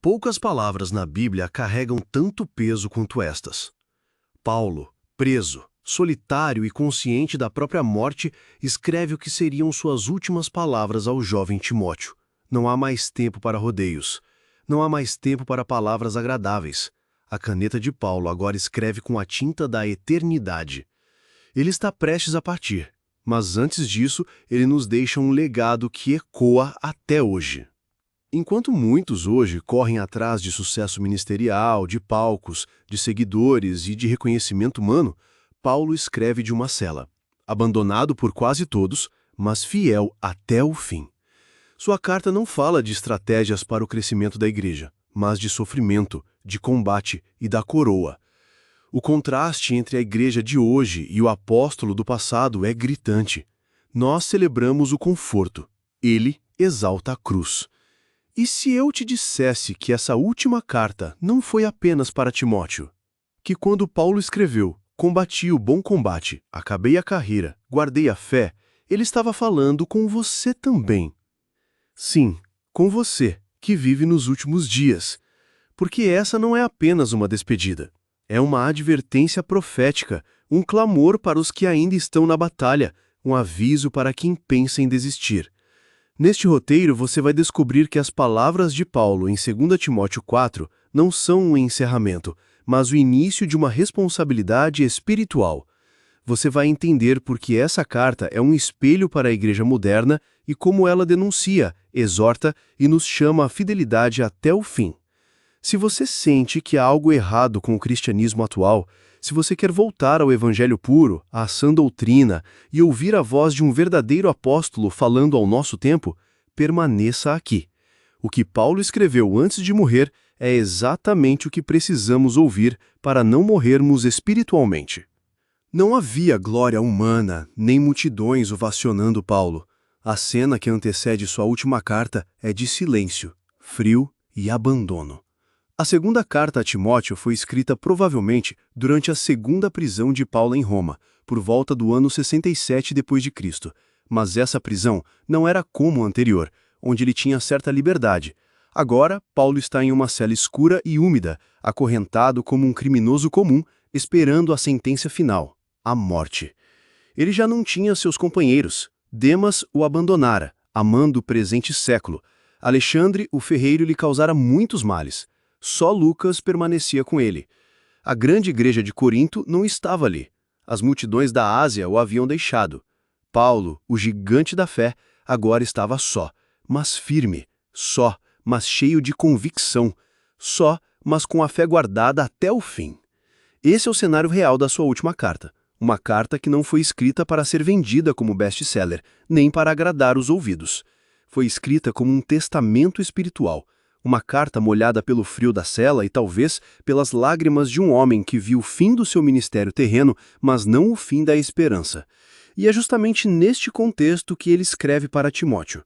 Poucas palavras na Bíblia carregam tanto peso quanto estas. Paulo, preso, solitário e consciente da própria morte, escreve o que seriam suas últimas palavras ao jovem Timóteo. Não há mais tempo para rodeios. Não há mais tempo para palavras agradáveis. A caneta de Paulo agora escreve com a tinta da eternidade. Ele está prestes a partir, mas antes disso, ele nos deixa um legado que ecoa até hoje. Enquanto muitos hoje correm atrás de sucesso ministerial, de palcos, de seguidores e de reconhecimento humano, Paulo escreve de uma cela, abandonado por quase todos, mas fiel até o fim. Sua carta não fala de estratégias para o crescimento da igreja, mas de sofrimento, de combate e da coroa. O contraste entre a igreja de hoje e o apóstolo do passado é gritante. Nós celebramos o conforto, ele exalta a cruz. E se eu te dissesse que essa última carta não foi apenas para Timóteo? Que quando Paulo escreveu, combati o bom combate, acabei a carreira, guardei a fé, ele estava falando com você também. Sim, com você, que vive nos últimos dias. Porque essa não é apenas uma despedida. É uma advertência profética, um clamor para os que ainda estão na batalha, um aviso para quem pensa em desistir. Neste roteiro, você vai descobrir que as palavras de Paulo em 2 Timóteo 4 não são um encerramento, mas o início de uma responsabilidade espiritual. Você vai entender por que essa carta é um espelho para a igreja moderna e como ela denuncia, exorta e nos chama à fidelidade até o fim. Se você sente que há algo errado com o cristianismo atual, se você quer voltar ao evangelho puro, à sã doutrina e ouvir a voz de um verdadeiro apóstolo falando ao nosso tempo, permaneça aqui. O que Paulo escreveu antes de morrer é exatamente o que precisamos ouvir para não morrermos espiritualmente. Não havia glória humana, nem multidões ovacionando Paulo. A cena que antecede sua última carta é de silêncio, frio e abandono. A segunda carta a Timóteo foi escrita provavelmente durante a segunda prisão de Paulo em Roma, por volta do ano 67 d.C. Mas essa prisão não era como a anterior, onde ele tinha certa liberdade. Agora, Paulo está em uma cela escura e úmida, acorrentado como um criminoso comum, esperando a sentença final, a morte. Ele já não tinha seus companheiros. Demas o abandonara, amando o presente século. Alexandre, o ferreiro, lhe causara muitos males. Só Lucas permanecia com ele. A grande igreja de Corinto não estava ali. As multidões da Ásia o haviam deixado. Paulo, o gigante da fé, agora estava só, mas firme. Só, mas cheio de convicção. Só, mas com a fé guardada até o fim. Esse é o cenário real da sua última carta. Uma carta que não foi escrita para ser vendida como best-seller, nem para agradar os ouvidos. Foi escrita como um testamento espiritual. Uma carta molhada pelo frio da cela e talvez pelas lágrimas de um homem que viu o fim do seu ministério terreno, mas não o fim da esperança. E é justamente neste contexto que ele escreve para Timóteo.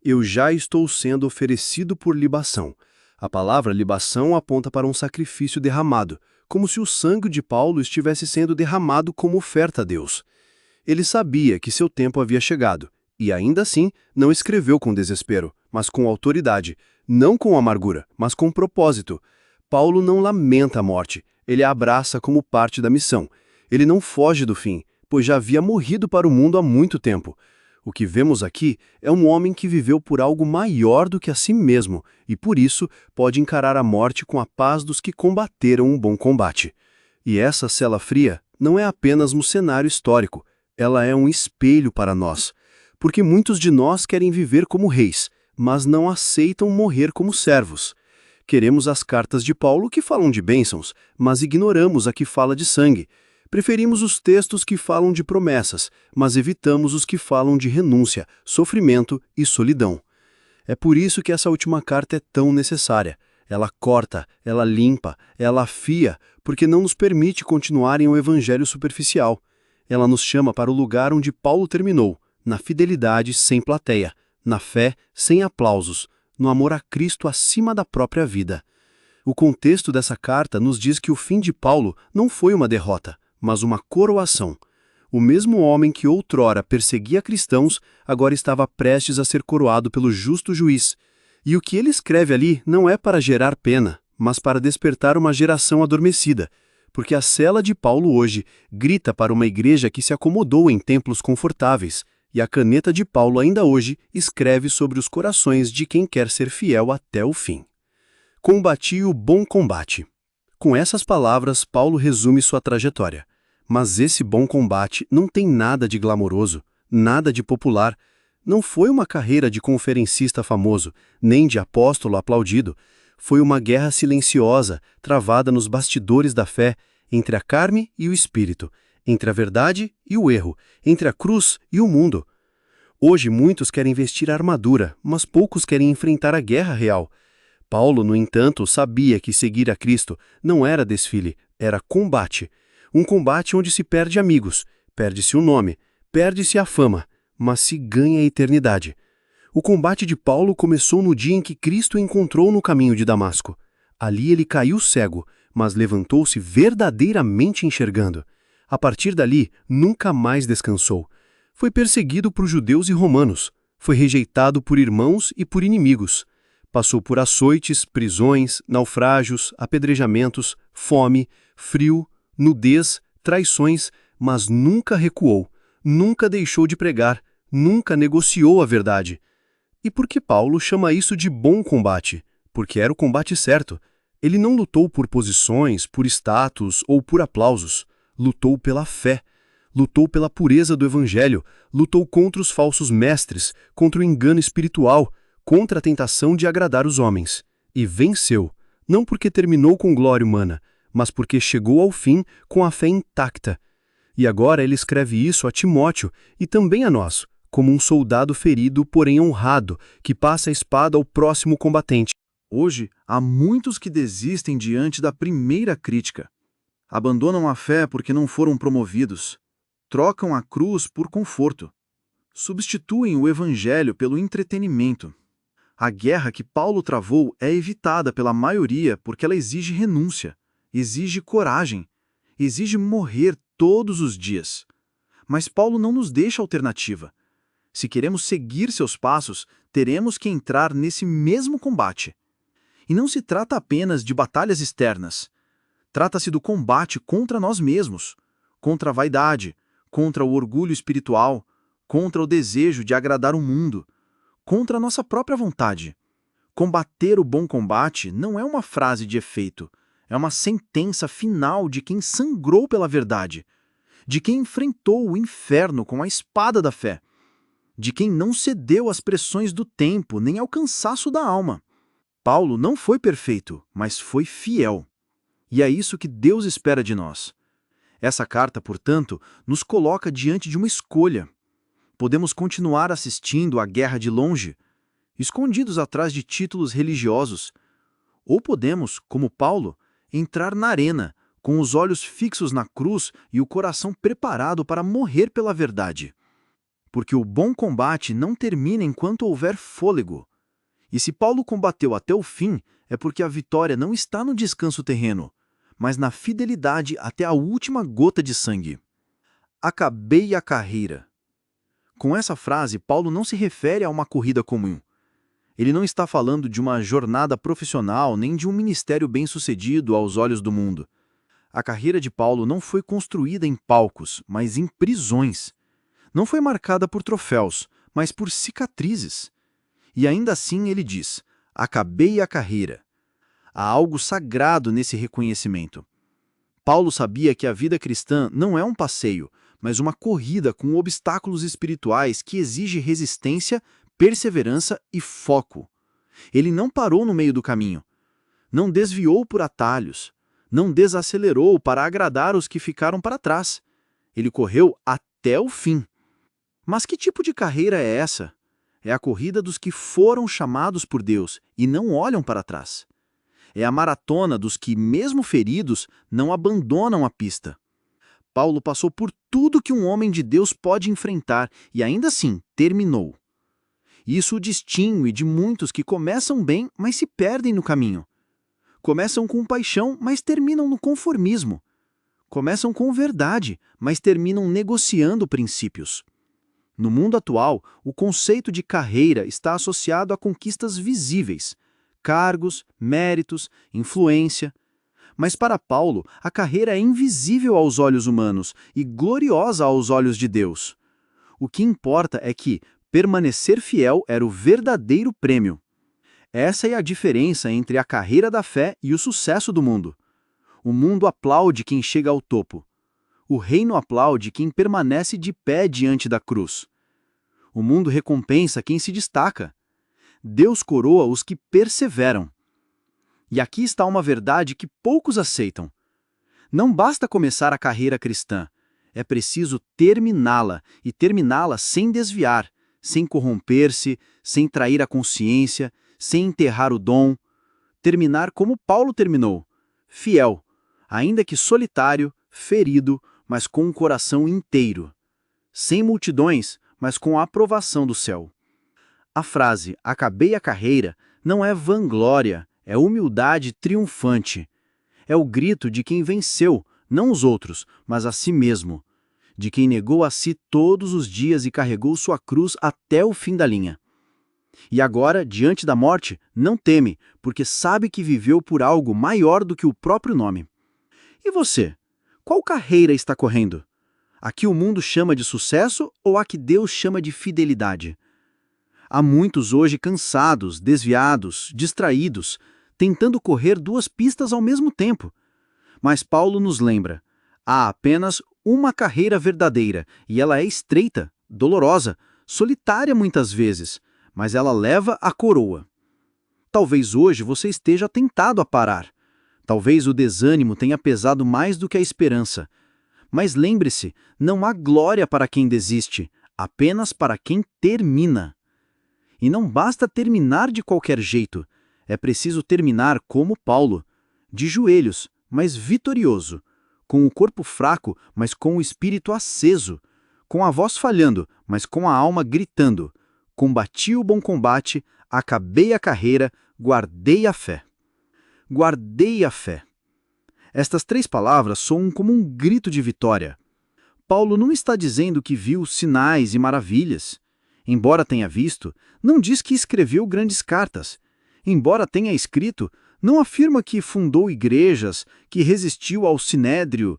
Eu já estou sendo oferecido por libação. A palavra libação aponta para um sacrifício derramado, como se o sangue de Paulo estivesse sendo derramado como oferta a Deus. Ele sabia que seu tempo havia chegado, e ainda assim não escreveu com desespero, mas com autoridade. Não com amargura, mas com propósito. Paulo não lamenta a morte, ele a abraça como parte da missão. Ele não foge do fim, pois já havia morrido para o mundo há muito tempo. O que vemos aqui é um homem que viveu por algo maior do que a si mesmo, e por isso pode encarar a morte com a paz dos que combateram um bom combate. E essa cela fria não é apenas um cenário histórico, ela é um espelho para nós. Porque muitos de nós querem viver como reis, mas não aceitam morrer como servos. Queremos as cartas de Paulo que falam de bênçãos, mas ignoramos a que fala de sangue. Preferimos os textos que falam de promessas, mas evitamos os que falam de renúncia, sofrimento e solidão. É por isso que essa última carta é tão necessária. Ela corta, ela limpa, ela afia, porque não nos permite continuar em um evangelho superficial. Ela nos chama para o lugar onde Paulo terminou, na fidelidade sem plateia, na fé sem aplausos, no amor a Cristo acima da própria vida. O contexto dessa carta nos diz que o fim de Paulo não foi uma derrota, mas uma coroação. O mesmo homem que outrora perseguia cristãos, agora estava prestes a ser coroado pelo justo juiz. E o que ele escreve ali não é para gerar pena, mas para despertar uma geração adormecida, porque a cela de Paulo hoje grita para uma igreja que se acomodou em templos confortáveis, e a caneta de Paulo ainda hoje escreve sobre os corações de quem quer ser fiel até o fim. Combati o bom combate. Com essas palavras, Paulo resume sua trajetória. Mas esse bom combate não tem nada de glamouroso, nada de popular. Não foi uma carreira de conferencista famoso, nem de apóstolo aplaudido. Foi uma guerra silenciosa, travada nos bastidores da fé, entre a carne e o espírito, entre a verdade e o erro, entre a cruz e o mundo. Hoje muitos querem vestir a armadura, mas poucos querem enfrentar a guerra real. Paulo, no entanto, sabia que seguir a Cristo não era desfile, era combate. Um combate onde se perde amigos, perde-se o nome, perde-se a fama, mas se ganha a eternidade. O combate de Paulo começou no dia em que Cristo o encontrou no caminho de Damasco. Ali ele caiu cego, mas levantou-se verdadeiramente enxergando. A partir dali, nunca mais descansou. Foi perseguido por judeus e romanos. Foi rejeitado por irmãos e por inimigos. Passou por açoites, prisões, naufrágios, apedrejamentos, fome, frio, nudez, traições, mas nunca recuou, nunca deixou de pregar, nunca negociou a verdade. E por que Paulo chama isso de bom combate? Porque era o combate certo. Ele não lutou por posições, por status ou por aplausos. Lutou pela fé. Lutou pela pureza do evangelho. Lutou contra os falsos mestres, contra o engano espiritual, contra a tentação de agradar os homens. E venceu, não porque terminou com glória humana, mas porque chegou ao fim com a fé intacta. E agora ele escreve isso a Timóteo e também a nós, como um soldado ferido, porém honrado, que passa a espada ao próximo combatente. Hoje, há muitos que desistem diante da primeira crítica. Abandonam a fé porque não foram promovidos. Trocam a cruz por conforto. Substituem o evangelho pelo entretenimento. A guerra que Paulo travou é evitada pela maioria porque ela exige renúncia, exige coragem, exige morrer todos os dias. Mas Paulo não nos deixa alternativa. Se queremos seguir seus passos, teremos que entrar nesse mesmo combate. E não se trata apenas de batalhas externas. Trata-se do combate contra nós mesmos, contra a vaidade, contra o orgulho espiritual, contra o desejo de agradar o mundo, contra a nossa própria vontade. Combater o bom combate não é uma frase de efeito, é uma sentença final de quem sangrou pela verdade, de quem enfrentou o inferno com a espada da fé, de quem não cedeu às pressões do tempo nem ao cansaço da alma. Paulo não foi perfeito, mas foi fiel. E é isso que Deus espera de nós. Essa carta, portanto, nos coloca diante de uma escolha. Podemos continuar assistindo à guerra de longe, escondidos atrás de títulos religiosos, ou podemos, como Paulo, entrar na arena, com os olhos fixos na cruz e o coração preparado para morrer pela verdade. Porque o bom combate não termina enquanto houver fôlego. E se Paulo combateu até o fim, é porque a vitória não está no descanso terreno, mas na fidelidade até a última gota de sangue. Acabei a carreira. Com essa frase, Paulo não se refere a uma corrida comum. Ele não está falando de uma jornada profissional nem de um ministério bem-sucedido aos olhos do mundo. A carreira de Paulo não foi construída em palcos, mas em prisões. Não foi marcada por troféus, mas por cicatrizes. E ainda assim ele diz: acabei a carreira. Há algo sagrado nesse reconhecimento. Paulo sabia que a vida cristã não é um passeio, mas uma corrida com obstáculos espirituais que exige resistência, perseverança e foco. Ele não parou no meio do caminho, não desviou por atalhos, não desacelerou para agradar os que ficaram para trás. Ele correu até o fim. Mas que tipo de carreira é essa? É a corrida dos que foram chamados por Deus e não olham para trás. É a maratona dos que, mesmo feridos, não abandonam a pista. Paulo passou por tudo que um homem de Deus pode enfrentar e ainda assim terminou. Isso o distingue de muitos que começam bem, mas se perdem no caminho. Começam com paixão, mas terminam no conformismo. Começam com verdade, mas terminam negociando princípios. No mundo atual, o conceito de carreira está associado a conquistas visíveis, cargos, méritos, influência. Mas para Paulo, a carreira é invisível aos olhos humanos e gloriosa aos olhos de Deus. O que importa é que permanecer fiel era o verdadeiro prêmio. Essa é a diferença entre a carreira da fé e o sucesso do mundo. O mundo aplaude quem chega ao topo. O reino aplaude quem permanece de pé diante da cruz. O mundo recompensa quem se destaca. Deus coroa os que perseveram. E aqui está uma verdade que poucos aceitam. Não basta começar a carreira cristã. É preciso terminá-la, e terminá-la sem desviar, sem corromper-se, sem trair a consciência, sem enterrar o dom. Terminar como Paulo terminou, fiel, ainda que solitário, ferido, mas com um coração inteiro. Sem multidões, mas com a aprovação do céu. A frase "acabei a carreira" não é vanglória, é humildade triunfante. É o grito de quem venceu, não os outros, mas a si mesmo. De quem negou a si todos os dias e carregou sua cruz até o fim da linha. E agora, diante da morte, não teme, porque sabe que viveu por algo maior do que o próprio nome. E você? Qual carreira está correndo? A que o mundo chama de sucesso ou a que Deus chama de fidelidade? Há muitos hoje cansados, desviados, distraídos, tentando correr duas pistas ao mesmo tempo. Mas Paulo nos lembra, há apenas uma carreira verdadeira, e ela é estreita, dolorosa, solitária muitas vezes, mas ela leva a coroa. Talvez hoje você esteja tentado a parar. Talvez o desânimo tenha pesado mais do que a esperança. Mas lembre-se, não há glória para quem desiste, apenas para quem termina. E não basta terminar de qualquer jeito, é preciso terminar como Paulo, de joelhos, mas vitorioso, com o corpo fraco, mas com o espírito aceso, com a voz falhando, mas com a alma gritando: combati o bom combate, acabei a carreira, guardei a fé. Guardei a fé. Estas três palavras soam como um grito de vitória. Paulo não está dizendo que viu sinais e maravilhas. Embora tenha visto, não diz que escreveu grandes cartas. Embora tenha escrito, não afirma que fundou igrejas, que resistiu ao sinédrio,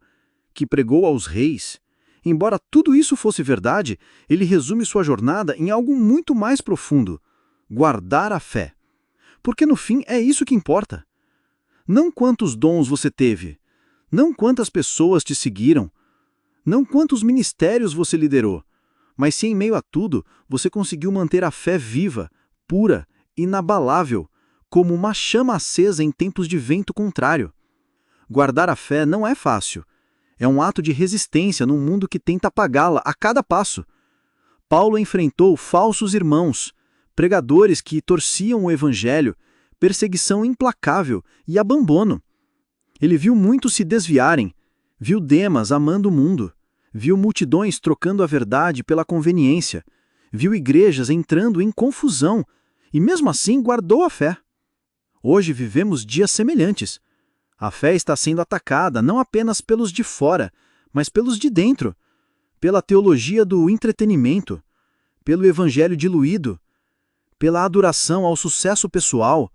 que pregou aos reis. Embora tudo isso fosse verdade, ele resume sua jornada em algo muito mais profundo: guardar a fé. Porque no fim é isso que importa. Não quantos dons você teve, não quantas pessoas te seguiram, não quantos ministérios você liderou, mas se em meio a tudo você conseguiu manter a fé viva, pura, inabalável, como uma chama acesa em tempos de vento contrário. Guardar a fé não é fácil. É um ato de resistência num mundo que tenta apagá-la a cada passo. Paulo enfrentou falsos irmãos, pregadores que torciam o evangelho, perseguição implacável e abandono. Ele viu muitos se desviarem, viu Demas amando o mundo, viu multidões trocando a verdade pela conveniência, viu igrejas entrando em confusão e mesmo assim guardou a fé. Hoje vivemos dias semelhantes. A fé está sendo atacada não apenas pelos de fora, mas pelos de dentro, pela teologia do entretenimento, pelo evangelho diluído, pela adoração ao sucesso pessoal,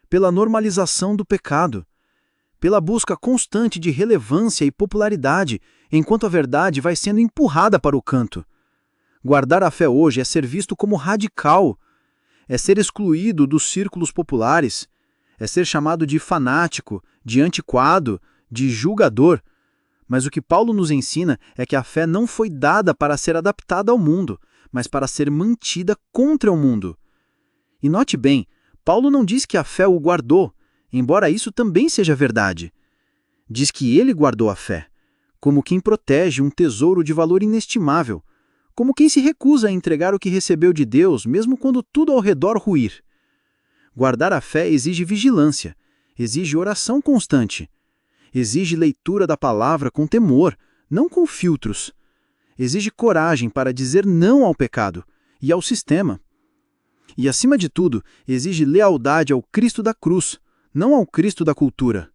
pela normalização do pecado, pela busca constante de relevância e popularidade, enquanto a verdade vai sendo empurrada para o canto. Guardar a fé hoje é ser visto como radical, é ser excluído dos círculos populares, é ser chamado de fanático, de antiquado, de julgador. Mas o que Paulo nos ensina é que a fé não foi dada para ser adaptada ao mundo, mas para ser mantida contra o mundo. E note bem, Paulo não diz que a fé o guardou, embora isso também seja verdade. Diz que ele guardou a fé, como quem protege um tesouro de valor inestimável, como quem se recusa a entregar o que recebeu de Deus, mesmo quando tudo ao redor ruir. Guardar a fé exige vigilância, exige oração constante, exige leitura da palavra com temor, não com filtros. Exige coragem para dizer não ao pecado e ao sistema. E, acima de tudo, exige lealdade ao Cristo da cruz, não ao Cristo da cultura.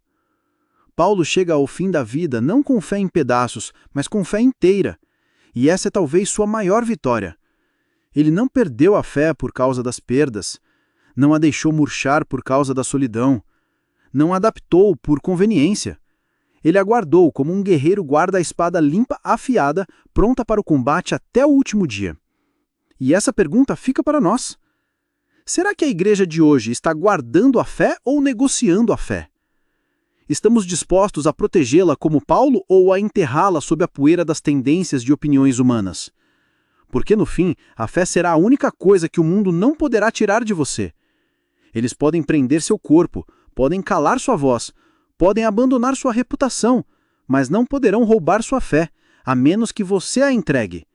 Paulo chega ao fim da vida não com fé em pedaços, mas com fé inteira. E essa é talvez sua maior vitória. Ele não perdeu a fé por causa das perdas, não a deixou murchar por causa da solidão, não a adaptou por conveniência. Ele aguardou como um guerreiro guarda a espada limpa, afiada, pronta para o combate até o último dia. E essa pergunta fica para nós. Será que a igreja de hoje está guardando a fé ou negociando a fé? Estamos dispostos a protegê-la como Paulo ou a enterrá-la sob a poeira das tendências de opiniões humanas? Porque, no fim, a fé será a única coisa que o mundo não poderá tirar de você. Eles podem prender seu corpo, podem calar sua voz, podem abandonar sua reputação, mas não poderão roubar sua fé, a menos que você a entregue.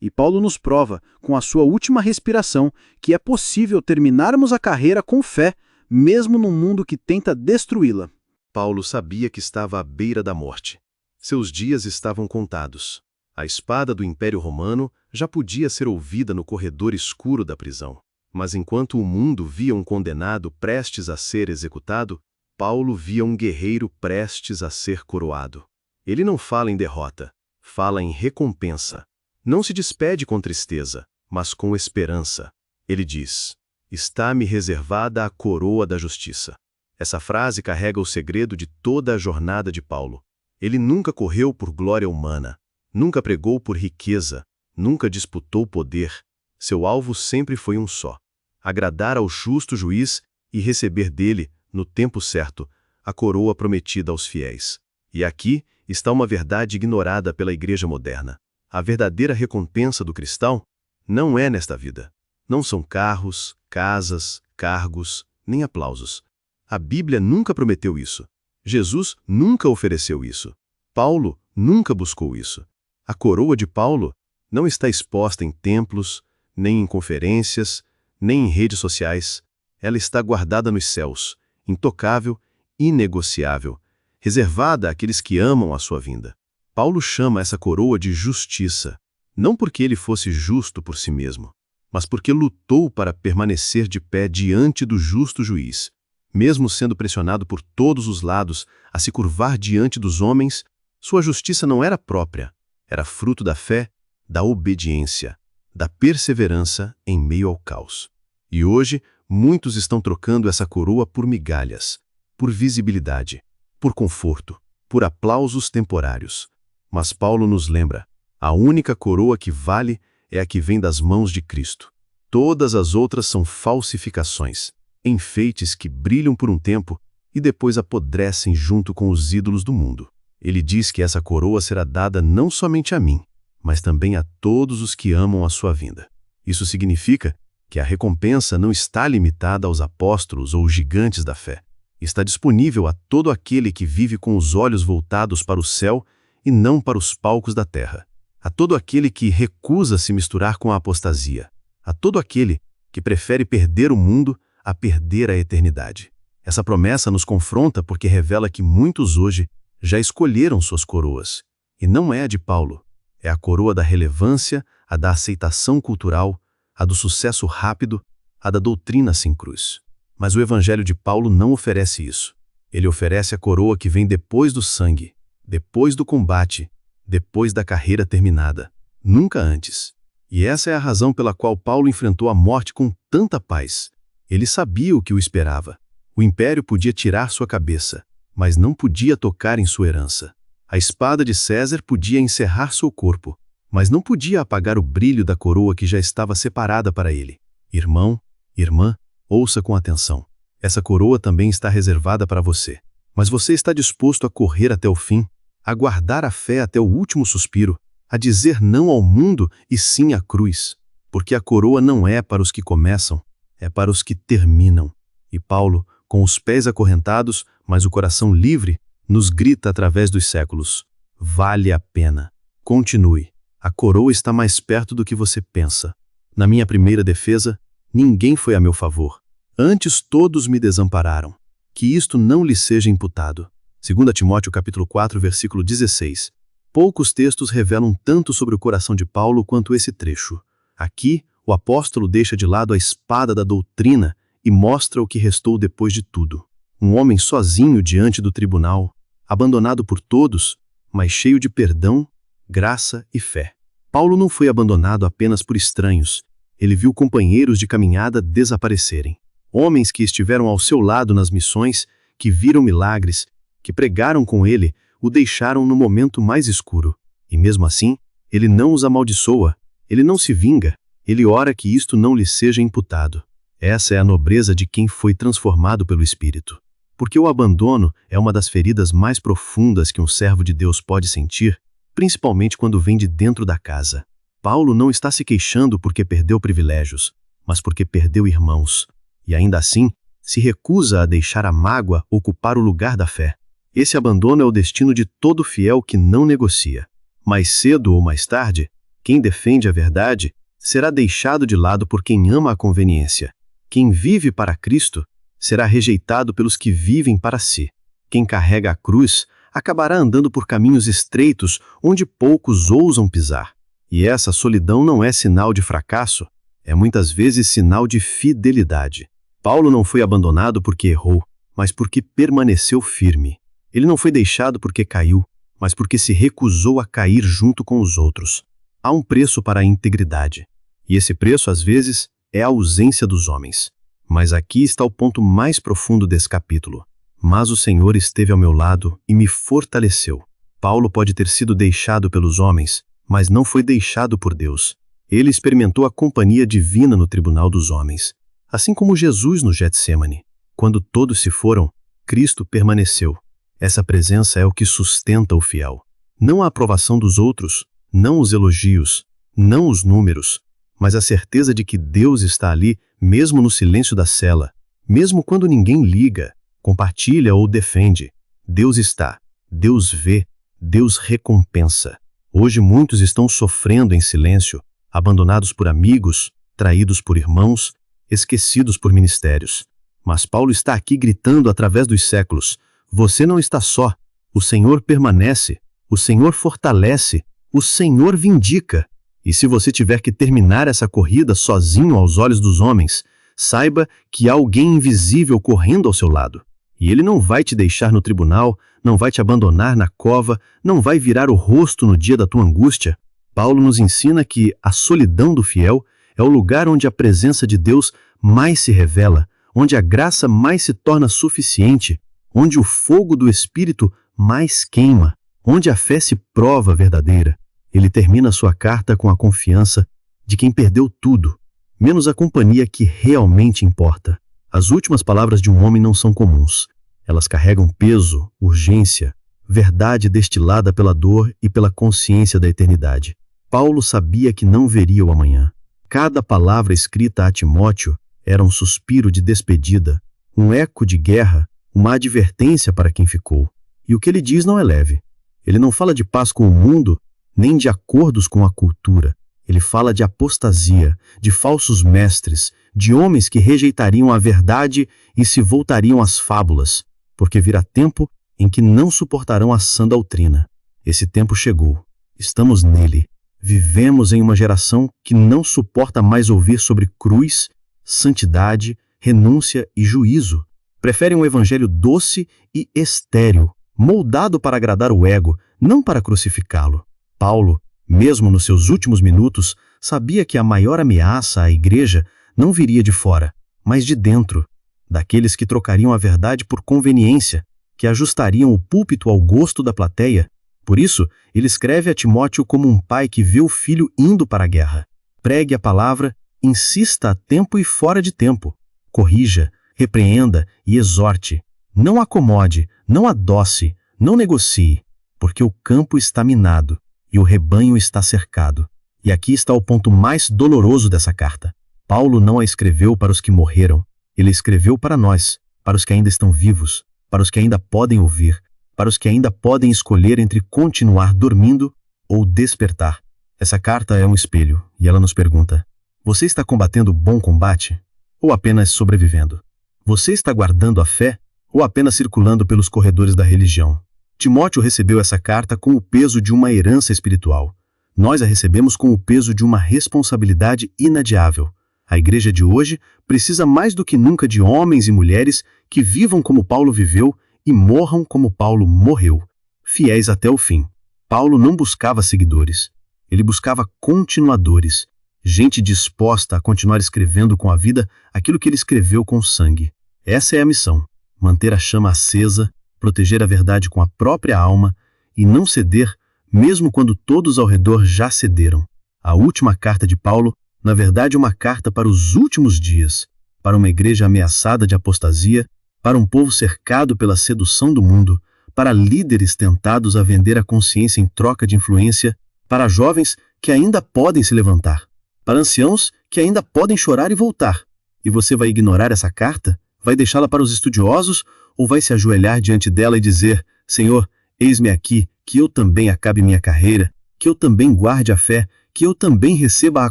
E Paulo nos prova, com a sua última respiração, que é possível terminarmos a carreira com fé, mesmo num mundo que tenta destruí-la. Paulo sabia que estava à beira da morte. Seus dias estavam contados. A espada do Império Romano já podia ser ouvida no corredor escuro da prisão. Mas enquanto o mundo via um condenado prestes a ser executado, Paulo via um guerreiro prestes a ser coroado. Ele não fala em derrota, fala em recompensa. Não se despede com tristeza, mas com esperança. Ele diz: "Está-me reservada a coroa da justiça." Essa frase carrega o segredo de toda a jornada de Paulo. Ele nunca correu por glória humana, nunca pregou por riqueza, nunca disputou poder. Seu alvo sempre foi um só: agradar ao justo juiz e receber dele, no tempo certo, a coroa prometida aos fiéis. E aqui está uma verdade ignorada pela igreja moderna. A verdadeira recompensa do cristão não é nesta vida. Não são carros, casas, cargos, nem aplausos. A Bíblia nunca prometeu isso. Jesus nunca ofereceu isso. Paulo nunca buscou isso. A coroa de Paulo não está exposta em templos, nem em conferências, nem em redes sociais. Ela está guardada nos céus, intocável, inegociável, reservada àqueles que amam a sua vinda. Paulo chama essa coroa de justiça, não porque ele fosse justo por si mesmo, mas porque lutou para permanecer de pé diante do justo juiz. Mesmo sendo pressionado por todos os lados a se curvar diante dos homens, sua justiça não era própria, era fruto da fé, da obediência, da perseverança em meio ao caos. E hoje, muitos estão trocando essa coroa por migalhas, por visibilidade, por conforto, por aplausos temporários. Mas Paulo nos lembra: a única coroa que vale é a que vem das mãos de Cristo. Todas as outras são falsificações, enfeites que brilham por um tempo e depois apodrecem junto com os ídolos do mundo. Ele diz que essa coroa será dada não somente a mim, mas também a todos os que amam a sua vinda. Isso significa que a recompensa não está limitada aos apóstolos ou gigantes da fé. Está disponível a todo aquele que vive com os olhos voltados para o céu e não para os palcos da terra. A todo aquele que recusa se misturar com a apostasia. A todo aquele que prefere perder o mundo a perder a eternidade. Essa promessa nos confronta porque revela que muitos hoje já escolheram suas coroas. E não é a de Paulo. É a coroa da relevância, a da aceitação cultural, a do sucesso rápido, a da doutrina sem cruz. Mas o evangelho de Paulo não oferece isso. Ele oferece a coroa que vem depois do sangue, depois do combate, depois da carreira terminada, nunca antes. E essa é a razão pela qual Paulo enfrentou a morte com tanta paz. Ele sabia o que o esperava. O império podia tirar sua cabeça, mas não podia tocar em sua herança. A espada de César podia encerrar seu corpo, mas não podia apagar o brilho da coroa que já estava separada para ele. Irmão, irmã, ouça com atenção. Essa coroa também está reservada para você. Mas você está disposto a correr até o fim, a guardar a fé até o último suspiro, a dizer não ao mundo e sim à cruz, porque a coroa não é para os que começam, é para os que terminam. E Paulo, com os pés acorrentados, mas o coração livre, nos grita através dos séculos: vale a pena. Continue. A coroa está mais perto do que você pensa. Na minha primeira defesa, ninguém foi a meu favor. Antes todos me desampararam. Que isto não lhe seja imputado. 2 Timóteo capítulo 4, versículo 16. Poucos textos revelam tanto sobre o coração de Paulo quanto esse trecho. Aqui, o apóstolo deixa de lado a espada da doutrina e mostra o que restou depois de tudo. Um homem sozinho diante do tribunal, abandonado por todos, mas cheio de perdão, graça e fé. Paulo não foi abandonado apenas por estranhos, Ele viu companheiros de caminhada desaparecerem. Homens que estiveram ao seu lado nas missões, que viram milagres, que pregaram com ele, o deixaram no momento mais escuro. E mesmo assim, ele não os amaldiçoa, ele não se vinga, ele ora que isto não lhe seja imputado. Essa é a nobreza de quem foi transformado pelo Espírito. Porque o abandono é uma das feridas mais profundas que um servo de Deus pode sentir, principalmente quando vem de dentro da casa. Paulo não está se queixando porque perdeu privilégios, mas porque perdeu irmãos. E ainda assim, se recusa a deixar a mágoa ocupar o lugar da fé. Esse abandono é o destino de todo fiel que não negocia. Mais cedo ou mais tarde, quem defende a verdade será deixado de lado por quem ama a conveniência. Quem vive para Cristo será rejeitado pelos que vivem para si. Quem carrega a cruz acabará andando por caminhos estreitos onde poucos ousam pisar. E essa solidão não é sinal de fracasso, é muitas vezes sinal de fidelidade. Paulo não foi abandonado porque errou, mas porque permaneceu firme. Ele não foi deixado porque caiu, mas porque se recusou a cair junto com os outros. Há um preço para a integridade. E esse preço, às vezes, é a ausência dos homens. Mas aqui está o ponto mais profundo desse capítulo. Mas o Senhor esteve ao meu lado e me fortaleceu. Paulo pode ter sido deixado pelos homens, mas não foi deixado por Deus. Ele experimentou a companhia divina no tribunal dos homens. Assim como Jesus no Getsêmani. Quando todos se foram, Cristo permaneceu. Essa presença é o que sustenta o fiel. Não a aprovação dos outros, não os elogios, não os números, mas a certeza de que Deus está ali, mesmo no silêncio da cela, mesmo quando ninguém liga, compartilha ou defende. Deus está, Deus vê, Deus recompensa. Hoje muitos estão sofrendo em silêncio, abandonados por amigos, traídos por irmãos, esquecidos por ministérios. Mas Paulo está aqui gritando através dos séculos: você não está só, o Senhor permanece, o Senhor fortalece, o Senhor vindica. E se você tiver que terminar essa corrida sozinho aos olhos dos homens, saiba que há alguém invisível correndo ao seu lado. E ele não vai te deixar no tribunal, não vai te abandonar na cova, não vai virar o rosto no dia da tua angústia. Paulo nos ensina que a solidão do fiel é o lugar onde a presença de Deus mais se revela, onde a graça mais se torna suficiente, onde o fogo do Espírito mais queima, onde a fé se prova verdadeira. Ele termina sua carta com a confiança de quem perdeu tudo, menos a companhia que realmente importa. As últimas palavras de um homem não são comuns. Elas carregam peso, urgência, verdade destilada pela dor e pela consciência da eternidade. Paulo sabia que não veria o amanhã. Cada palavra escrita a Timóteo era um suspiro de despedida, um eco de guerra, uma advertência para quem ficou. E o que ele diz não é leve. Ele não fala de paz com o mundo, nem de acordos com a cultura. Ele fala de apostasia, de falsos mestres, de homens que rejeitariam a verdade e se voltariam às fábulas, porque virá tempo em que não suportarão a sã doutrina. Esse tempo chegou. Estamos nele. Vivemos em uma geração que não suporta mais ouvir sobre cruz, santidade, renúncia e juízo. Prefere um evangelho doce e estéril, moldado para agradar o ego, não para crucificá-lo. Paulo, mesmo nos seus últimos minutos, sabia que a maior ameaça à igreja não viria de fora, mas de dentro, daqueles que trocariam a verdade por conveniência, que ajustariam o púlpito ao gosto da plateia. Por isso, ele escreve a Timóteo como um pai que vê o filho indo para a guerra. Pregue a palavra, insista a tempo e fora de tempo. Corrija, repreenda e exorte. Não acomode, não adoce, não negocie, porque o campo está minado e o rebanho está cercado. E aqui está o ponto mais doloroso dessa carta. Paulo não a escreveu para os que morreram. Ele escreveu para nós, para os que ainda estão vivos, para os que ainda podem ouvir, para os que ainda podem escolher entre continuar dormindo ou despertar. Essa carta é um espelho e ela nos pergunta: você está combatendo o bom combate ou apenas sobrevivendo? Você está guardando a fé ou apenas circulando pelos corredores da religião? Timóteo recebeu essa carta com o peso de uma herança espiritual. Nós a recebemos com o peso de uma responsabilidade inadiável. A igreja de hoje precisa mais do que nunca de homens e mulheres que vivam como Paulo viveu e morram como Paulo morreu, fiéis até o fim. Paulo não buscava seguidores, ele buscava continuadores, gente disposta a continuar escrevendo com a vida aquilo que ele escreveu com o sangue. Essa é a missão: manter a chama acesa, proteger a verdade com a própria alma e não ceder, mesmo quando todos ao redor já cederam. A última carta de Paulo, na verdade, é uma carta para os últimos dias, para uma igreja ameaçada de apostasia, para um povo cercado pela sedução do mundo, para líderes tentados a vender a consciência em troca de influência, para jovens que ainda podem se levantar, para anciãos que ainda podem chorar e voltar. E você vai ignorar essa carta? Vai deixá-la para os estudiosos ou vai se ajoelhar diante dela e dizer: Senhor, eis-me aqui, que eu também acabe minha carreira, que eu também guarde a fé, que eu também receba a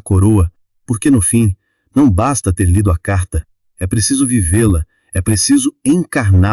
coroa? Porque no fim, não basta ter lido a carta, é preciso vivê-la, é preciso encarná-la.